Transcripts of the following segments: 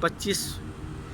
25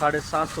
750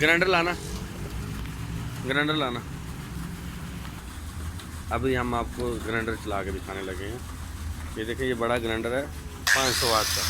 grinder लाना, grinder लाना। अभी हम आपको ग्राइंडर चला के दिखाने लगे हैं। ये देखिए, ये बड़ा ग्राइंडर है 500 वाट का।